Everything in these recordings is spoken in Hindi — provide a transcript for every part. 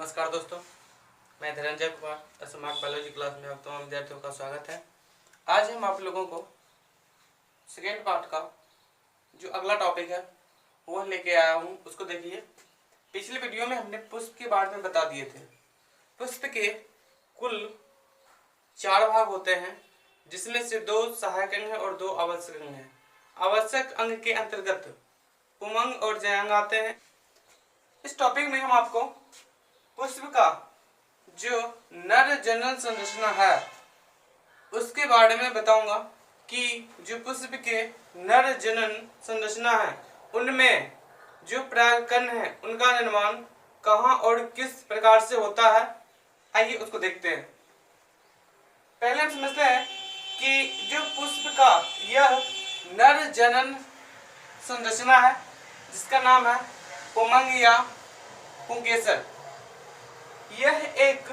नमस्कार दोस्तों, मैं Dhananjay Kumar smart biology class में आप तमाम विद्यार्थियों का स्वागत है। आज हम आप लोगों को सेकेंड पार्ट का जो अगला टॉपिक है वो लेके आया हूँ। उसको देखिए। पिछले वीडियो में हमने पुष्प के बारे में बता दिए थे। पुष्प के कुल 4 भाग होते हैं, जिसमें से 2 सहायक अंग हैं और 2 आवश्यक अंग हैं। आवश्यक अंग के अंतर्गत पुमंग और जयांग आते हैं। इस टॉपिक में हम आपको पुष्प का जो नर जनन संरचना है उसके बारे में बताऊंगा कि जो पुष्प के नर जनन संरचना है उनमें जो परागकण है उनका निर्माण कहाँ और किस प्रकार से होता है। आइए उसको देखते हैं। पहले हम समझते हैं कि जो पुष्प का यह नर जनन संरचना है जिसका नाम है पुमंग या पुंकेसर। यह एक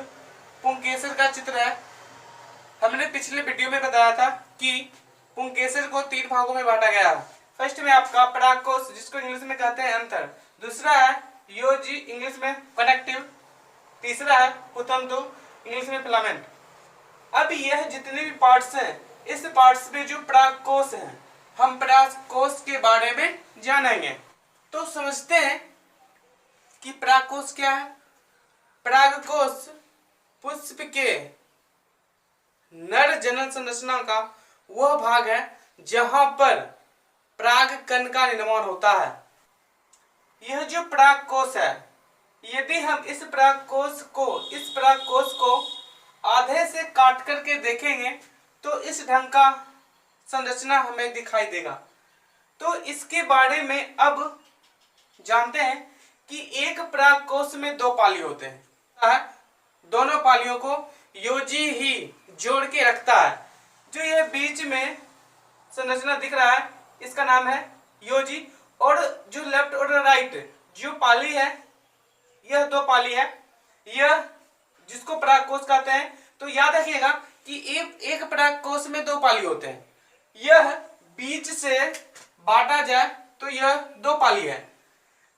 पुंकेसर का चित्र है। हमने पिछले वीडियो में बताया था कि पुंकेसर को 3 भागों में बांटा गया है। फर्स्ट में आपका परागकोश, जिसको इंग्लिश में कहते हैं एंथर। दूसरा है योजी, इंग्लिश में कनेक्टिव। तीसरा है पुतंतु, इंग्लिश में फिलामेंट। अब यह जितने भी पार्ट्स हैं, इस पार्ट्स में जो परागकोश है, हम परागकोश के बारे में जानेंगे। तो समझते हैं कि परागकोश क्या है। परागकोश पुष्प के नर जनन संरचना का वह भाग है जहां पर परागकण का निर्माण होता है। यह जो परागकोश है, यदि हम इस परागकोश को आधे से काट करके देखेंगे तो इस ढंग का संरचना हमें दिखाई देगा। तो इसके बारे में अब जानते हैं कि एक परागकोश में 2 पाली होते हैं। दोनों पालियों को योजी ही जोड़ के रखता है। जो यह बीच में संरचना दिख रहा है इसका नाम है योजी, और जो लेफ्ट और राइट जो पाली है, यह 2 पाली है, यह जिसको परागकोश कहते हैं। तो याद रखिएगा कि एक परागकोश में 2 पाली होते हैं। यह बीच से बांटा जाए तो यह 2 पाली है।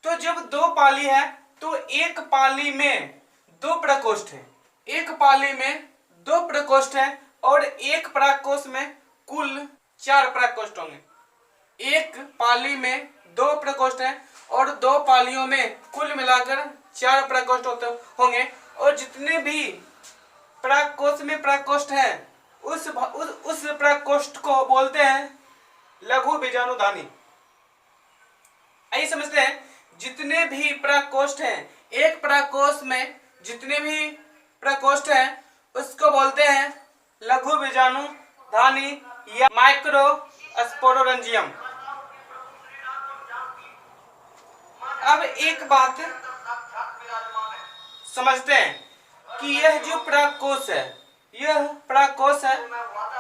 तो जब 2 पाली है तो एक पाली में 2 प्रकोष्ठ है। एक पाली में 2 प्रकोष्ठ है और एक परागकोश में कुल 4 प्रकोष्ठ होंगे। एक पाली में 2 प्रकोष्ठ है और 2 पालियों में कुल मिलाकर 4 प्रकोष्ठ होंगे। और जितने भी परागकोश में प्रकोष्ठ हैं उस प्रकोष्ठ को बोलते हैं लघु बीजाणुधानी। आइए समझते हैं। जितने भी प्रकोष्ठ हैं, एक प्रकोष्ठ में जितने भी प्रकोष्ठ हैं उसको बोलते हैं लघु बीजाणुधानी या माइक्रोस्पोरोरंजियम। अब एक बात समझते हैं कि यह जो परागकोश है, यह परागकोश है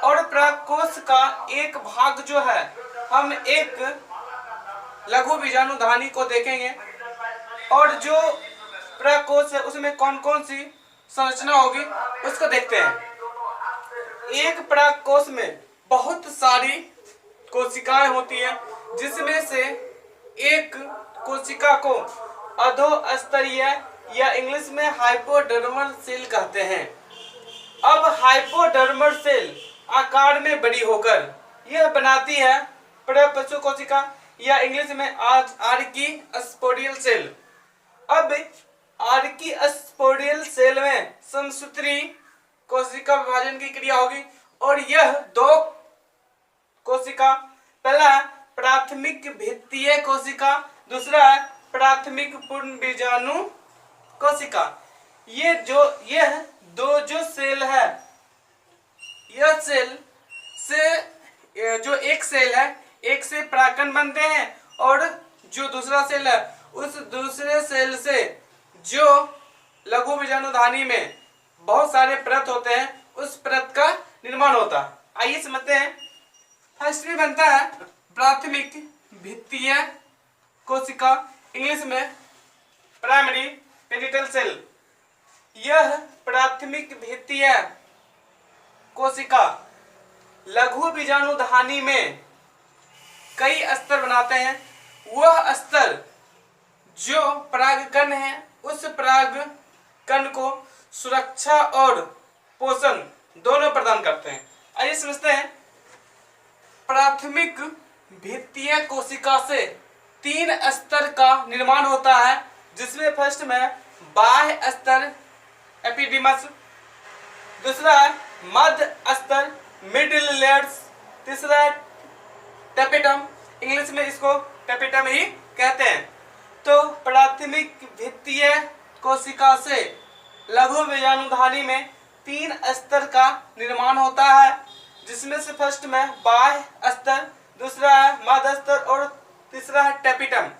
और परागकोश का एक भाग जो है हम एक लघु बीजाणुधानी को देखेंगे। और जो परागकोश है उसमें कौन कौन सी संरचना होगी उसको देखते हैं। एक परागकोश में बहुत सारी कोशिकाएं होती हैं, जिसमें से एक कोशिका को अधोस्तरीय या इंग्लिश में हाइपोडर्मल सेल कहते हैं। अब हाइपोडर्मल सेल आकार में बड़ी होकर यह बनाती है परपशु कोशिका या इंग्लिश में आर्कीस्पोडियल सेल। अब आर्कीस्पोडियल सेल में समसूत्री कोशिका विभाजन की क्रिया होगी और यह 2 कोशिका, पहला है प्राथमिक भित्तीय कोशिका, दूसरा है प्राथमिक पूर्ण बीजाणु कोशिका। यह 2 जो सेल है, यह सेल से जो एक सेल है, एक से परागकण बनते हैं और जो दूसरा सेल है उस दूसरे सेल से जो लघु बीजाणुधानी में बहुत सारे परत होते हैं उस परत का निर्माण होता है। आइए समझते हैं। फर्स्ट में बनता है प्राथमिक भित्तीय कोशिका, इंग्लिश में प्राइमरी पेरिटल सेल। यह प्राथमिक भित्तीय कोशिका लघु बीजाणुधानी में कई स्तर बनाते हैं। वह स्तर जो परागकण है उस पराग कण को सुरक्षा और पोषण दोनों प्रदान करते हैं। आइए समझते हैं। प्राथमिक भित्तीय कोशिका से 3 स्तर का निर्माण होता है, जिसमें फर्स्ट में बाह्य स्तर एपिडीमस, दूसरा है मध्य स्तर मिडिल लेयर्स, तीसरा है टेपिटम, इंग्लिश में इसको टेपिटम ही कहते हैं। तो प्राथमिक भित्तीय कोशिका से लघु बीजाणुधानी में 3 स्तर का निर्माण होता है, जिसमें से फर्स्ट में बाह्य स्तर, दूसरा है मध्य स्तर और तीसरा है टेपिटम।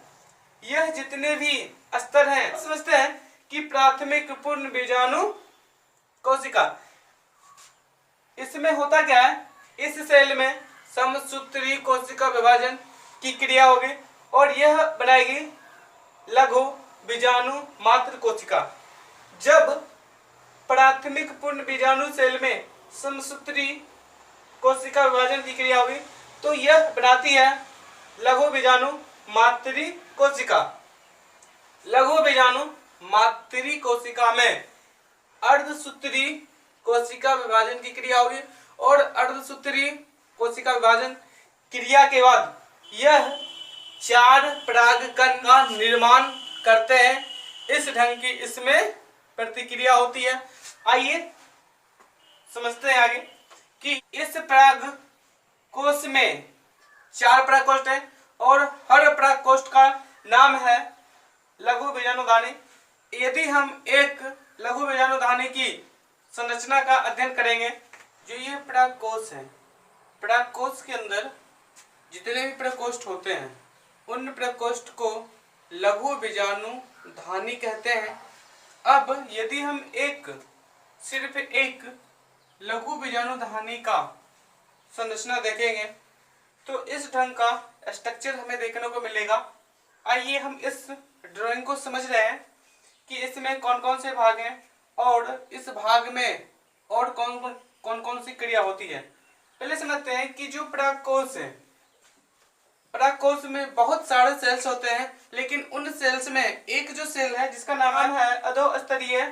यह जितने भी स्तर हैं समझते हैं कि प्राथमिक पूर्ण बीजाणु कोशिका, इसमें होता क्या है, इस सेल में समसूत्री कोशिका विभाजन की क्रिया होगी और यह बनाएगी लघु बीजाणु मात्र कोशिका। जब प्राथमिक पूर्ण बीजाणु सेल में समसूत्री कोशिका विभाजन की क्रिया होगी तो यह बनाती है लघु बीजाणु मात्री कोशिका। लघु बीजाणु मात्री कोशिका में अर्धसूत्री कोशिका विभाजन की क्रिया होगी और अर्धसूत्री कोशिका विभाजन क्रिया के बाद यह 4 परागकण का निर्माण करते हैं। इस ढंग की इसमें प्रतिक्रिया होती है। आइए समझते हैं आगे कि इस पराग कोश में 4 परागकोष्ठ है और हर परागकोष्ठ का नाम है लघु बीजाणुधानी। यदि हम एक लघु बीजाणुधानी की संरचना का अध्ययन करेंगे, जो ये परागकोश है, परागकोश के अंदर जितने भी प्रकोष्ठ होते हैं उन प्रकोष्ठ को लघु बीजाणुधानी कहते हैं। अब यदि हम सिर्फ एक लघु बीजाणुधानी का संरचना देखेंगे तो इस ढंग का स्ट्रक्चर हमें देखने को मिलेगा। आइए हम इस ड्राइंग को समझ रहे हैं कि इसमें कौन कौन से भाग हैं और इस भाग में और कौन कौन सी क्रिया होती है। पहले समझते हैं कि जो परागकोश है, परागकोश में बहुत सारे सेल्स होते हैं, लेकिन उन सेल्स में एक जो सेल है जिसका नाम है अधोस्तरीय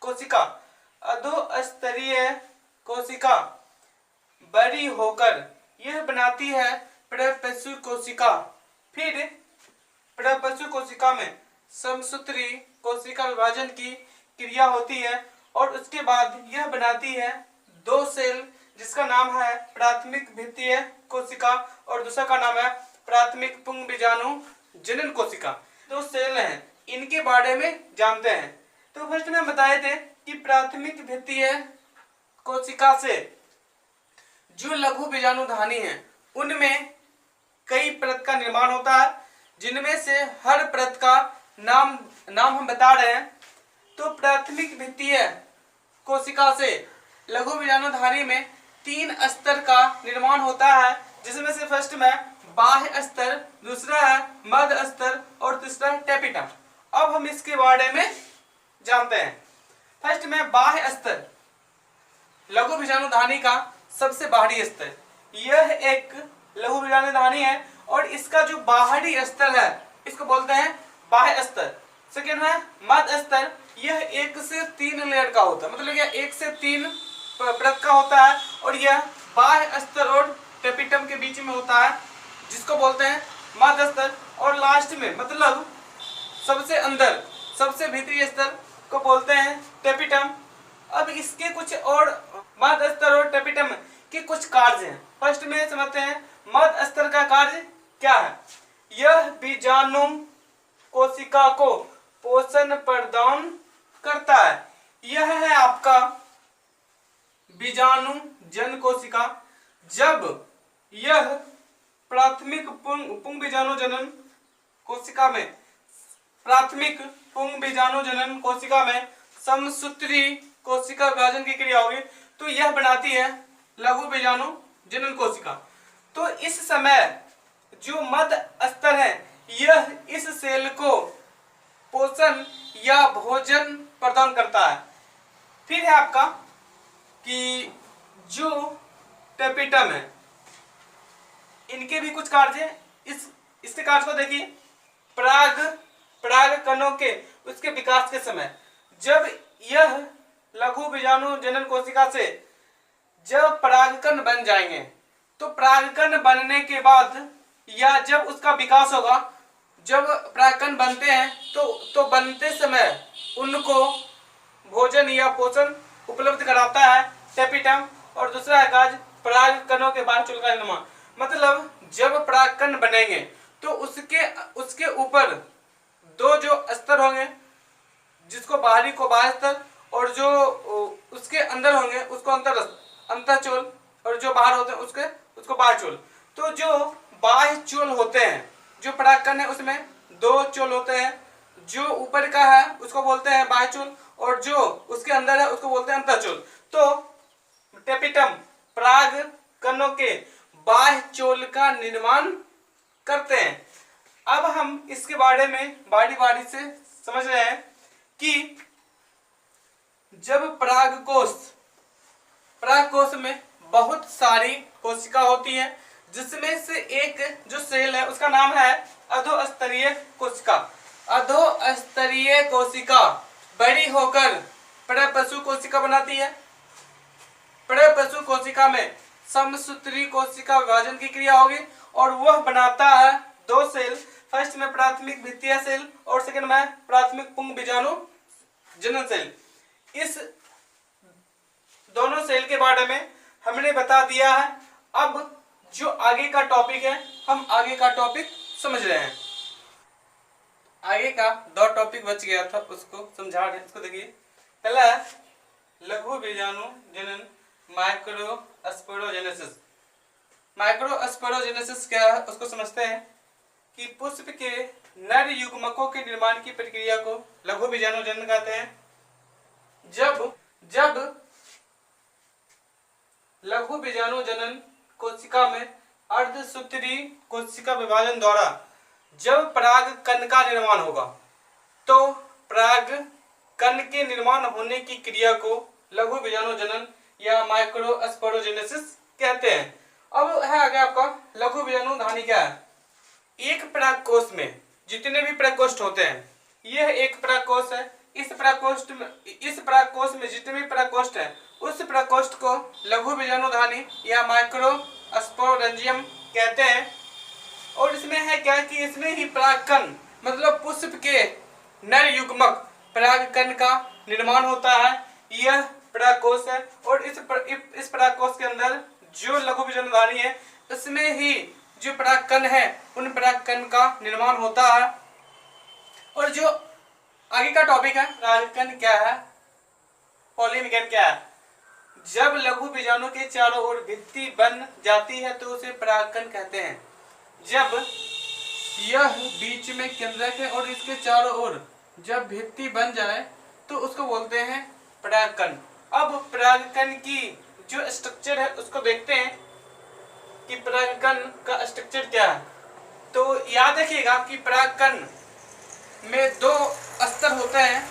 कोशिका। अधोस्तरीय कोशिका बड़ी होकर यह बनाती है प्रपशु कोशिका। फिर प्रपशु कोशिका में समसूत्री कोशिका विभाजन की क्रिया होती है और उसके बाद यह बनाती है 2 सेल, जिसका नाम है प्राथमिक भित्तीय कोशिका और दूसरा का नाम है प्राथमिक पुंग बीजाणु जनन कोशिका। 2 सेल हैं, इनके बारे में जानते हैं। तो फर्स्ट में बताए थे कि प्राथमिक भित्तीय कोशिका से जो लघु बीजाणुधानी है उनमें कई परत का निर्माण होता है, जिनमें से हर परत का नाम हम बता रहे हैं। तो प्राथमिक भित्तीय कोशिका से लघु बीजाणुधानी में 3 स्तर का निर्माण होता है, जिसमें से फर्स्ट में बाह्य स्तर, दूसरा है मध्य स्तर और तीसरा है टेपिटम। अब हम इसके बारे में जानते हैं। फर्स्ट में बाह्य स्तर, लघु बीजाणुधानी का सबसे बाहरी स्तर। यह एक लघु बीजाणुधानी है और इसका जो बाहरी स्तर है इसको बोलते हैं बाह्य स्तर। सेकेंड में मध्य स्तर, यह 1 से 3 लेयर का होता है, मतलब यह 1 से 3 परत का होता है और यह बाह्य स्तर और टेपिटम के बीच में होता है, जिसको बोलते हैं मध्य स्तर। और लास्ट में मतलब सबसे अंदर सबसे भीतरी स्तर को बोलते हैं टेपिटम। अब इसके कुछ और मध्य स्तर और टेपिटम के कुछ कार्य हैं। फर्स्ट में समझते हैं मध्य स्तर का कार्य क्या है। यह बीजाणु कोशिका को पोषण प्रदान करता है। यह है आपका बीजाणु जन कोशिका। जब यह प्राथमिक पुंग बीजाणु जनन कोशिका में प्राथमिक पुंग बीजाणु जनन कोशिका में समसूत्री कोशिका विभाजन की क्रिया होगी तो यह बनाती है लघु बीजाणु जनन कोशिका। तो इस समय जो मध्य स्तर है यह इस सेल को पोषण या भोजन प्रदान करता है। फिर है आपका कि जो टेपिटम है, इनके भी कुछ कार्य हैं। इसके कार्य को देखिए। पराग कणों के उसके विकास के समय जब यह लघु बीजाणु जनन कोशिका से जब परागकण बन जाएंगे, तो परागकण बनने के बाद या जब उसका विकास होगा, जब परागकण बनते हैं तो बनते समय उनको भोजन या पोषण उपलब्ध कराता है टेपिटम, और दूसरा है काज परागकणों के बाद चूल का निर्माण। मतलब जब परागकण बनेंगे तो उसके ऊपर दो जो स्तर होंगे, जिसको बाहरी को बाह्य स्तर, और जो उसके अंदर होंगे उसको अंतःचूल, और जो बाहर होते हैं उसको बाह्य चूल। तो जो बाह्य चूल होते हैं, जो परागकण है उसमें दो चूल होते हैं, जो ऊपर का है उसको बोलते हैं बाह्य चूल, और जो उसके अंदर है उसको बोलते हैं अंतःचूल। तो टेपिटम परागकणों के बाह्य चूल का निर्माण करते हैं। अब हम इसके बारे में बारी बारी से समझ रहे हैं कि जब परागकोश में बहुत सारी कोशिका होती है, जिसमें से एक जो सेल है उसका नाम है अधोस्तरीय कोशिका। अधोस्तरीय कोशिका बड़ी होकर परपशु कोशिका बनाती है। परपशु कोशिका में समसूत्री कोशिका विभाजन की क्रिया होगी, और वह बनाता है दो सेल, फर्स्ट में प्राथमिक भित्तीय सेल और सेकंड में प्राथमिक पुंग बीजाणु जनन सेल। इस दोनों सेल के बारे में हमने बता दिया है। अब जो आगे का टॉपिक है, हम आगे का टॉपिक समझ रहे हैं। आगे का दो टॉपिक बच गया था, उसको समझा रहे हैं। इसको देखिए, पहला है लघु बीजाणु जनन माइक्रोस्पोरोजेनेसिस। माइक्रोस्पोरोजेनेसिस क्या है उसको समझते हैं कि पुष्प के नर युग्मकों के निर्माण की प्रक्रिया को लघु बीजाणु जनन कहते हैं। जब लघु बीजाणु जनन कोशिका में अर्धसूत्री कोशिका विभाजन द्वारा जब परागकण का निर्माण होगा, तो परागकण के निर्माण होने की क्रिया को लघु बीजाणु जनन या माइक्रोस्पोरोजेनेसिस कहते हैं। अब है आगे आपका लघु बीजाणु धानी क्या है। एक परागकोश में जितने भी परागकोष्ठ होते हैं, यह एक परागकोश है। इस परागकोश में जितने भी परागकोष्ठ है, उस परागकोष्ठ को लघु बीजाणु धानी या माइक्रोस्पोरेंजियम कहते हैं। और इसमें है क्या कि इसमें ही परागकण मतलब पुष्प के नर युग्मक परागकण का निर्माण होता है। यह परागकोश है, और इस परागकोश के अंदर जो लघु बीजाणु धानी है, इसमें ही जो परागकण है उन परागकण का निर्माण होता है। और जो आगे का टॉपिक है परागकण क्या है, पॉलिमिगेन क्या है। जब लघु बीजाणु के चारों ओर भित्ति बन जाती है तो उसे परागकण कहते हैं। जब यह बीच में केंद्रक है और इसके चारों ओर जब भित्ति बन जाए तो उसको बोलते हैं परागकण। अब परागकण की जो स्ट्रक्चर है उसको देखते हैं कि परागकण का स्ट्रक्चर क्या है। तो याद रखिएगा कि परागकण में दो स्तर होते हैं,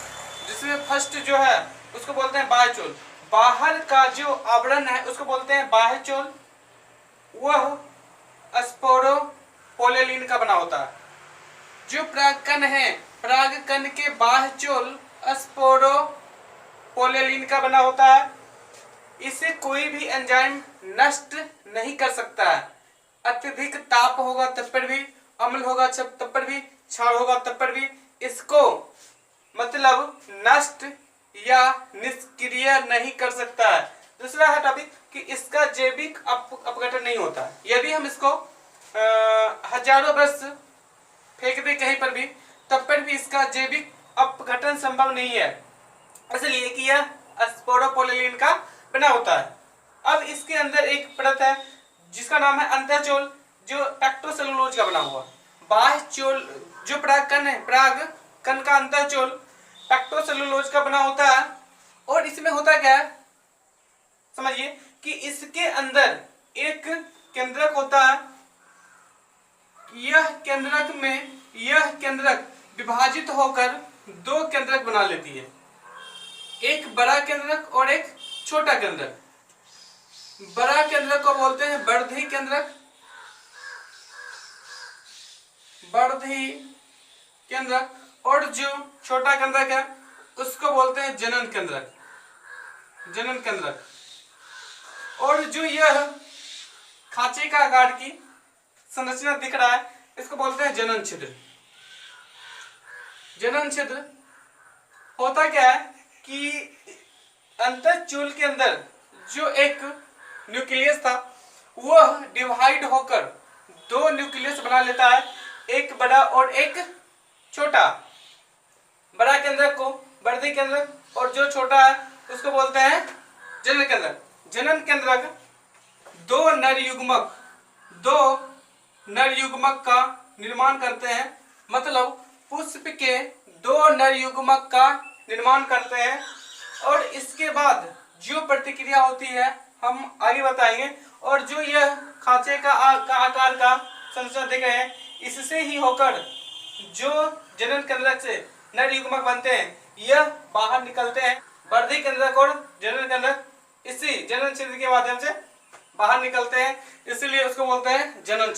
जिसमें फर्स्ट जो है उसको बोलते हैं बाह्य चोल। बाहर का जो आवरण है उसको बोलते हैं बाह्य चोल। वह स्पोरोपोलियलिन का बना होता है। जो परागकण है, परागकण के बाह्य चोल स्पोरोपोलियलिन का बना होता है। इसे कोई भी एंजाइम नष्ट नहीं कर सकता है। अत्यधिक ताप होगा तब पर भी, अम्ल होगा तब पर भी, क्षार होगा तब पर भी इसको मतलब नष्ट या निष्क्रिय नहीं कर सकता है। दूसरा है टॉपिक कि इसका जैविक अपघटन नहीं होता। यदि हम इसको हजारों वर्ष फेंक दे कहीं पर भी, तब पर भी इसका जैविक अपघटन संभव नहीं है, इसलिए कि यह स्पोरोपोलियलिन का बना होता है। अब इसके अंदर एक परत है जिसका नाम है अंतःचोल, जो पैक्टोसेलुलोज का बना हुआ। बाह्य चोल जो परागकण है, परागकण का अंतःचोल पैक्टोसेलुलोज का बना होता है। और इसमें होता क्या है समझिए कि इसके अंदर एक केंद्रक होता है। यह केंद्रक विभाजित होकर दो केंद्रक बना लेती है, एक बड़ा केंद्रक और एक छोटा केंद्रक। बड़ा केंद्रक को बोलते हैं वर्धी केंद्रक, और जो छोटा केंद्रक है उसको बोलते हैं जनन केंद्रक, जनन केंद्रक। और जो यह खांचे का आकार की संरचना दिख रहा है, इसको बोलते हैं जनन छिद्र। जनन छिद्र होता क्या है कि अंतःचूल के अंदर जो एक न्यूक्लियस था वह डिवाइड होकर दो न्यूक्लियस बना लेता है, एक बड़ा और एक छोटा। बड़ा केंद्रक को वर्धी केंद्रक और जो छोटा है उसको बोलते हैं जनन केंद्रक। जनन केंद्रक दो नर युग्मक का निर्माण करते हैं, मतलब पुष्प के दो नर युग्मक का निर्माण करते हैं। और इसके बाद जो प्रतिक्रिया होती है हम आगे बताएंगे। और जो यह खांचे का आकार का संरचना देख रहे हैं, इससे ही होकर जो जनन केंद्रक से नर युग्मक बनते हैं यह बाहर निकलते हैं। वर्धी केंद्रक और जनन केंद्रक इसी जनन छिद्र के माध्यम से बाहर निकलते हैं, इसलिए उसको बोलते हैं जनन छिद्र।